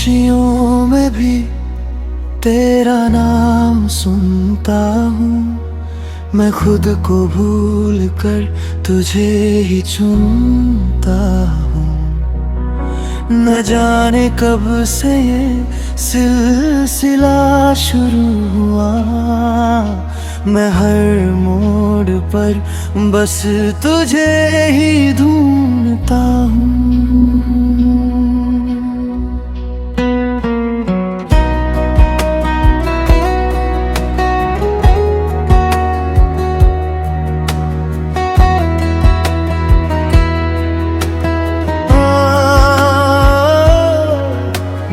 खामोशियों में भी तेरा नाम सुनता हूँ। मैं खुद को भूल कर तुझे ही चुनता हूँ। न जाने कब से ये सिलसिला शुरू हुआ। मैं हर मोड़ पर बस तुझे ही ढूंढता हूँ।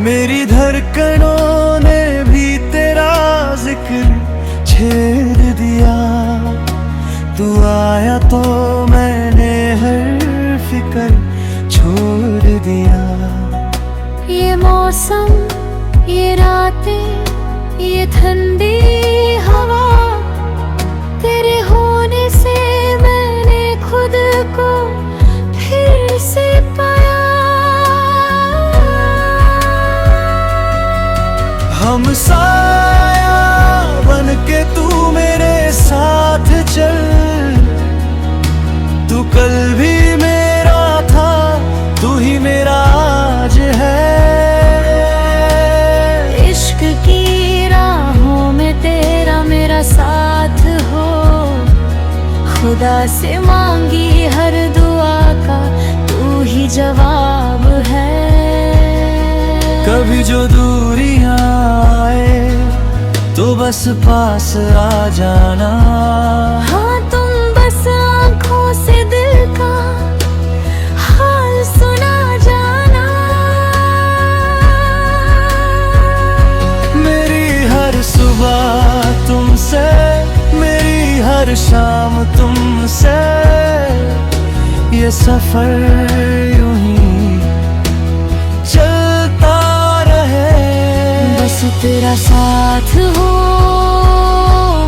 मेरी धड़कनों ने भी तेरा जिक्र छेड़ दिया। तू आया तो मैंने हर फिक्र छोड़ दिया। ये मौसम, ये रातें, ये ठंडी हवा, तेरे होने से मैंने खुद को फिर से पाया। हम साया बन के तू मेरे साथ चल। तू कल भी मेरा था, तू ही मेरा आज है। इश्क की राहों में तेरा मेरा साथ हो। खुदा से मांगी हर दुआ का तू ही जवाब है। कभी जो दूरियां आए तो बस पास आ जाना। हाँ, तुम बस आँखों से दिल का हाल सुना जाना। मेरी हर सुबह तुमसे, मेरी हर शाम तुमसे, ये सफर यूं ही चलता रहे। बस तेरा साथ हो,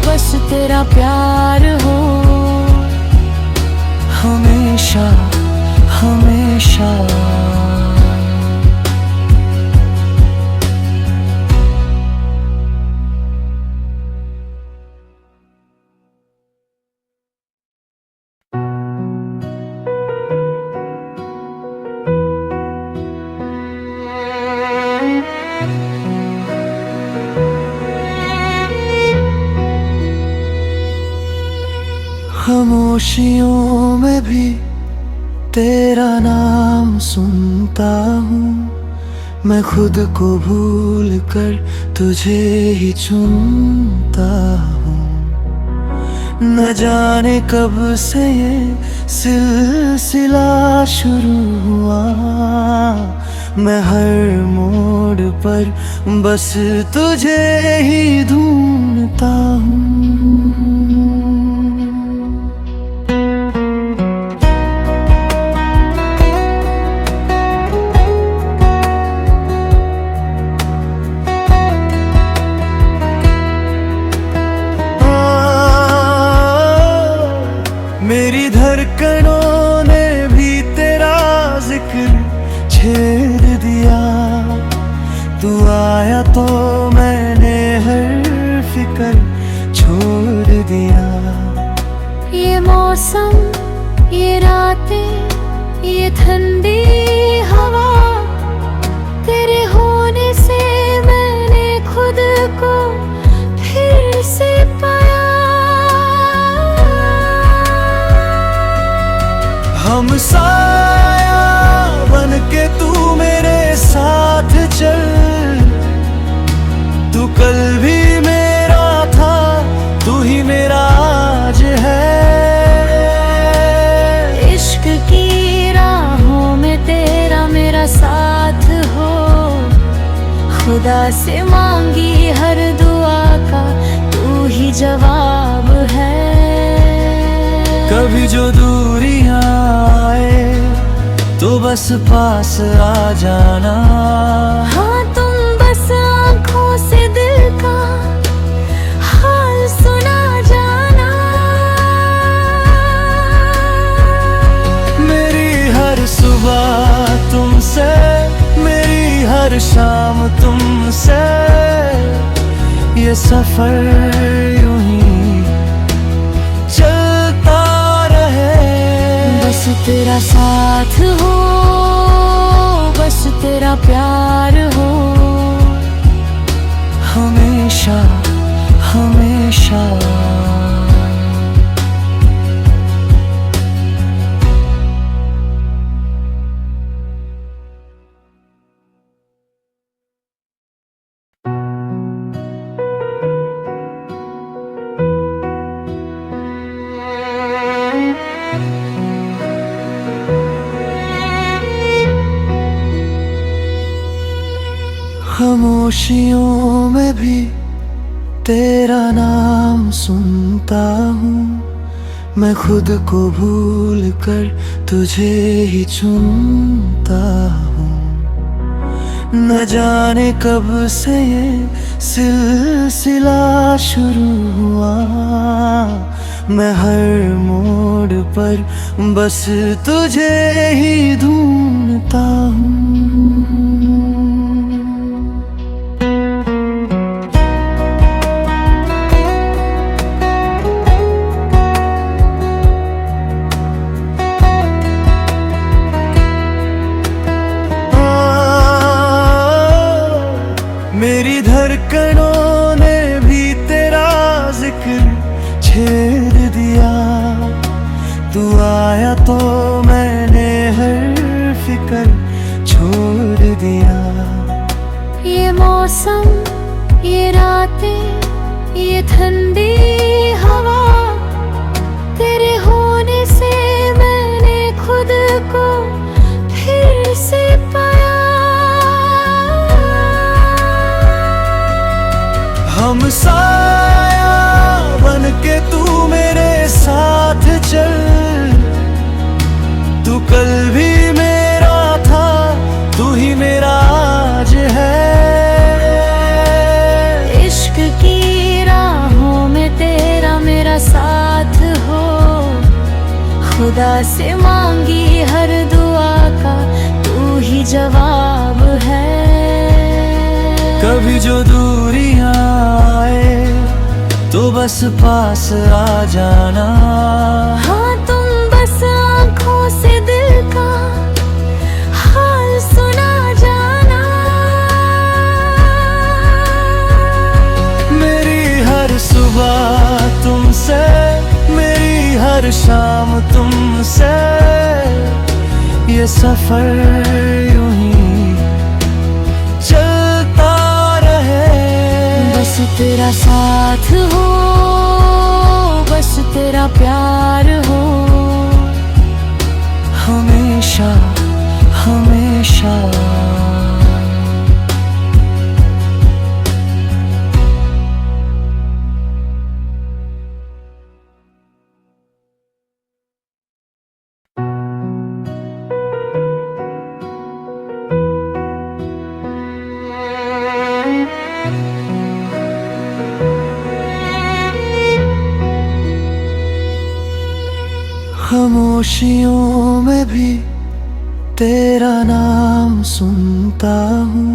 बस तेरा प्यार हो, हमेशा हमेशा। खामोशियों में भी तेरा नाम सुनता हूँ। मैं खुद को भूल कर तुझे ही चुनता हूँ। न जाने कब से ये सिलसिला शुरू हुआ। मैं हर मोड़ पर बस तुझे ही ढूंढता हूँ। मेरी धड़कनों ने भी तेरा जिक्र छेड़ दिया। तू आया तो मैंने हर फिक्र छोड़ दिया। ये मौसम, ये रातें, ये ठंडी हवा, तेरे होने से मैंने खुद को फिर से पाया। हम साया बन के तू मेरे साथ चल। तू कल भी मेरा था, तू ही मेरा आज है। इश्क की राहों में तेरा मेरा साथ हो। खुदा से मांगी हर दुआ का तू ही जवाब है। कभी जो दूरियां आए तो बस पास आ जाना। हाँ, तुम बस आँखों से दिल का हाल सुना जाना। मेरी हर सुबह तुमसे, मेरी हर शाम तुमसे ये सफर यूं ही चलता रहे। बस तेरा साथ हो, बस तेरा प्यार हो, हमेशा हमेशा। खामोशियों में भी तेरा नाम सुनता हूँ, मैं खुद को भूल कर तुझे ही चुनता हूँ। न जाने कब से ये सिलसिला शुरू हुआ, मैं हर मोड़ पर बस तुझे ही ढूंढता हूँ। मेरी धड़कनों ने भी तेरा जिक्र छेड़ दिया, तू आया तो मैंने हर फिक्र छोड़ दिया। ये मौसम, ये रातें, ये ठंडी हवा, तेरे होने से मैंने खुद को फिर से पाया। हम साया बन के तू मेरे साथ चल, तू कल भी मेरा था, तू ही मेरा आज है। इश्क की राहों में तेरा मेरा साथ हो, खुदा से मांगी हर दुआ का तू ही जवाब है। कभी जो दूरियां आए तो बस पास आ जाना, हाँ तुम बस आँखों से दिल का हाल सुना जाना। मेरी हर सुबह तुमसे, मेरी हर शाम तुमसे, ये सफर यूं ही चलता रहे। बस तेरा साथ हो, बस तेरा प्यार हो, हमेशा हमेशा। खामोशियों में भी तेरा नाम सुनता हूँ,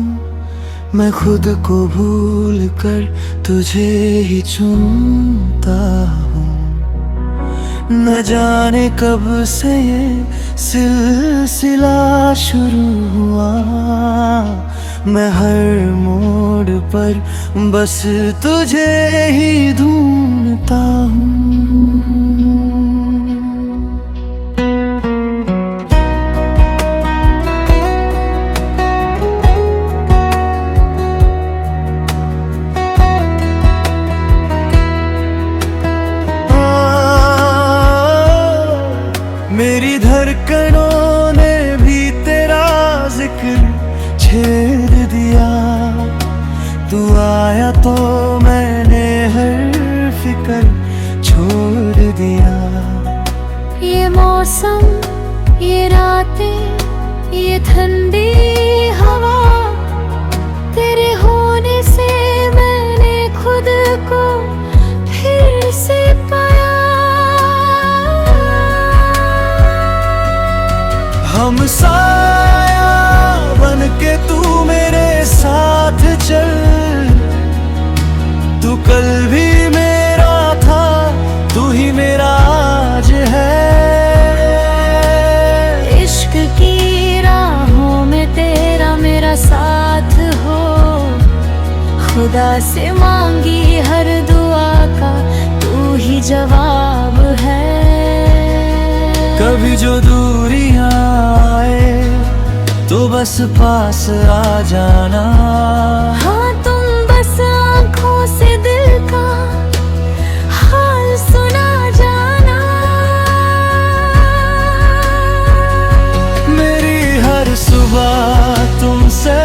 मैं खुद को भूल कर तुझे ही चुनता हूँ। न जाने कब से ये सिलसिला शुरू हुआ, मैं हर मोड़ पर बस तुझे ही ढूंढता हूँ। मेरी धड़कनों ने भी तेरा जिक्र छेड़ दिया, तू आया तो मैंने हर फिक्र छोड़ दिया। ये मौसम, ये रातें, ये ठंडी हवा, तेरे होने से मैंने खुद को फिर से पाया। हम साया बन के तू मेरे साथ चल, खुदा से मांगी हर दुआ का तू ही जवाब है। कभी जो दूरियां आए तो बस पास आ जाना। हाँ तुम बस आँखों से दिल का हाल सुना जाना। मेरी हर सुबह तुमसे,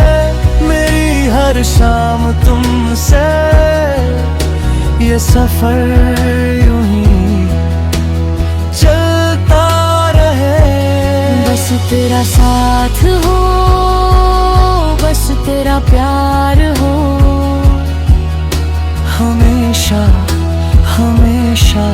मेरी हर शाम तुमसे, ये सफर यूं ही चलता रहे। बस तेरा साथ हो, बस तेरा प्यार हो, हमेशा हमेशा।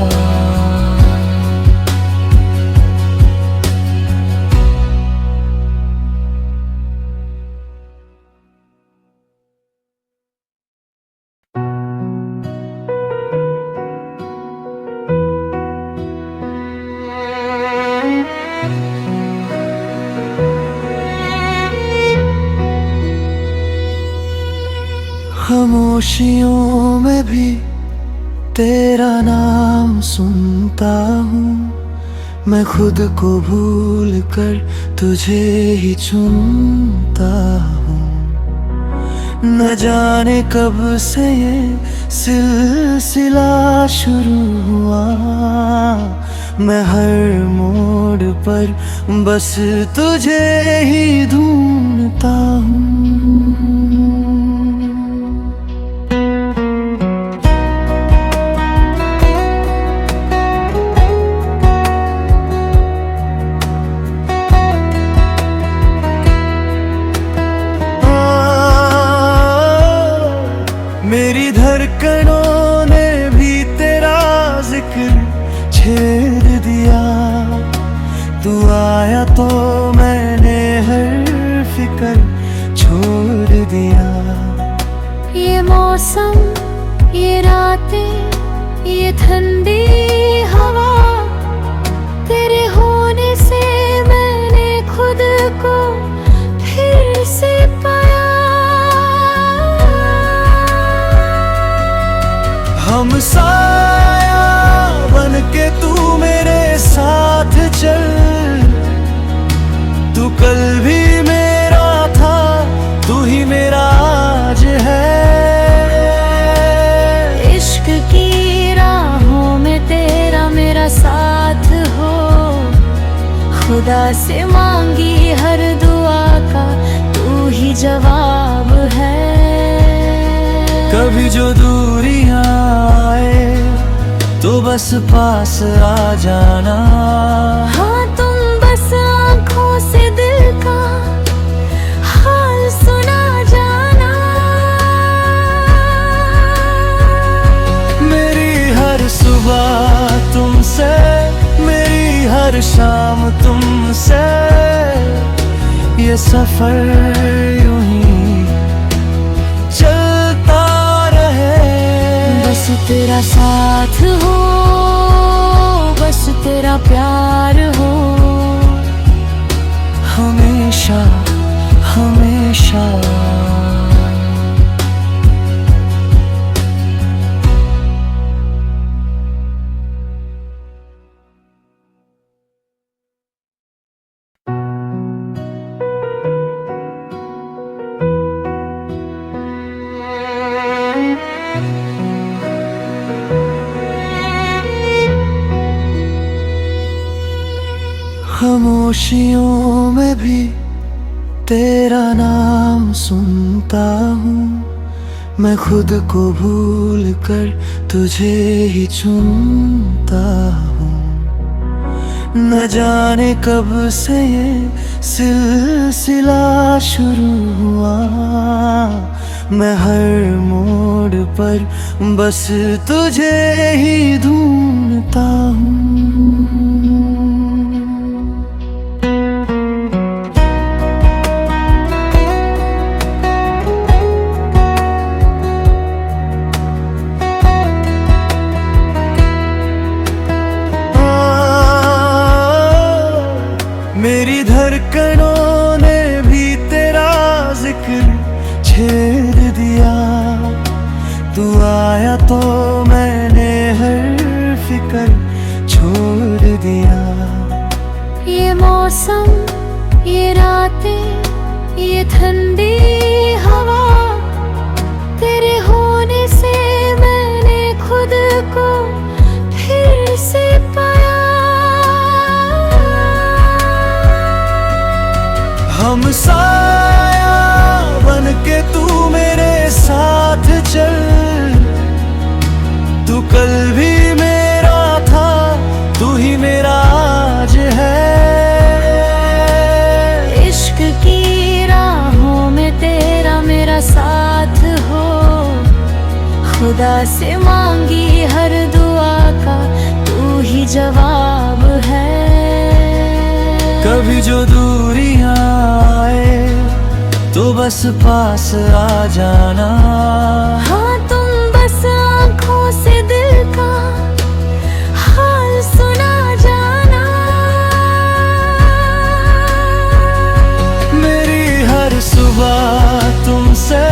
खामोशियों में भी तेरा नाम सुनता हूँ। मैं खुद को भूल कर तुझे ही चुनता हूँ। न जाने कब से ये सिलसिला शुरू हुआ। मैं हर मोड़ पर बस तुझे ही ढूंढता हूँ। मेरी धड़कनों ने भी तेरा जिक्र छेड़ दिया। तू आया तो मैंने हर फिक्र छोड़ दिया। ये मौसम, ये रातें, ये ठंडी हवा, तेरे होने से मैंने खुद को फिर से पाया। हम साया बन के तू मेरे साथ चल। तू कल भी मेरा था, तू ही मेरा आज है। इश्क की राहों में तेरा मेरा साथ हो, खुदा से मांगी हर दुआ का तू ही जवाब है। कभी जो दूरियां आए तो बस पास आ जाना। हाँ तुम बस आँखों से दिल का हाल सुना जाना। मेरी हर सुबह तुमसे, मेरी हर शाम तुमसे, ये सफर यूं ही चलता रहे। बस तेरा साथ हो, बस तेरा प्यार हो, हमेशा हमेशा। खामोशियों में भी तेरा नाम सुनता हूँ। मैं खुद को भूल कर तुझे ही चुनता हूँ। न जाने कब से ये सिलसिला शुरू हुआ। मैं हर मोड़ पर बस तुझे ही ढूंढता हूँ। मेरी धड़कनों ने भी तेरा जिक्र छेड़ दिया। तू आया तो मैंने हर फिक्र छोड़ दिया। ये मौसम, ये रातें, ये ठंडी हवा, तेरे होने से मैंने खुद को फिर से पाया। हम साया बन के तू मेरे साथ चल, तू कल भी मेरा था, तू ही मेरा आज है। इश्क की राहों में तेरा मेरा साथ हो, खुदा से मांगी हर दुआ का तू ही जवाब है। कभी जो दूरियां आए तो बस पास आ जाना। हाँ तुम बस आँखों से दिल का हाल सुना जाना। मेरी हर सुबह तुमसे,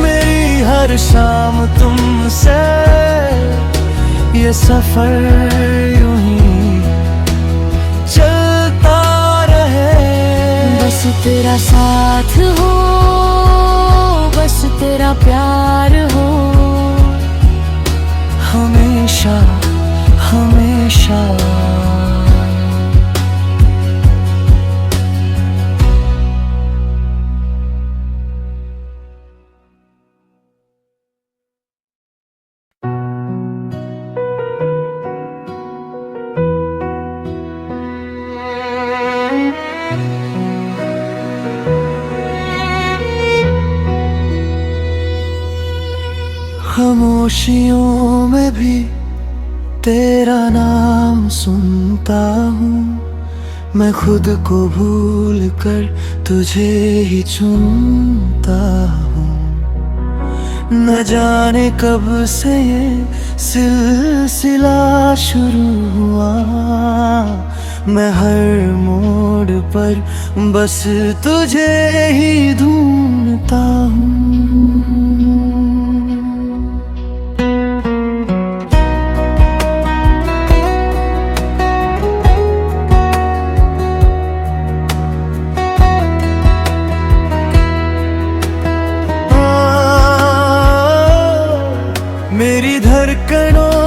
मेरी हर शाम तुमसे, ये सफर यूं ही चलता रहे। बस तेरा साथ हो, बस तेरा प्यार हो, हमेशा हमेशा। खामोशियों में भी तेरा नाम सुनता हूँ, मैं खुद को भूल कर तुझे ही चुनता हूँ। न जाने कब से ये सिलसिला शुरू हुआ, मैं हर मोड़ पर बस तुझे ही ढूंढता हूँ। मेरी धड़कनों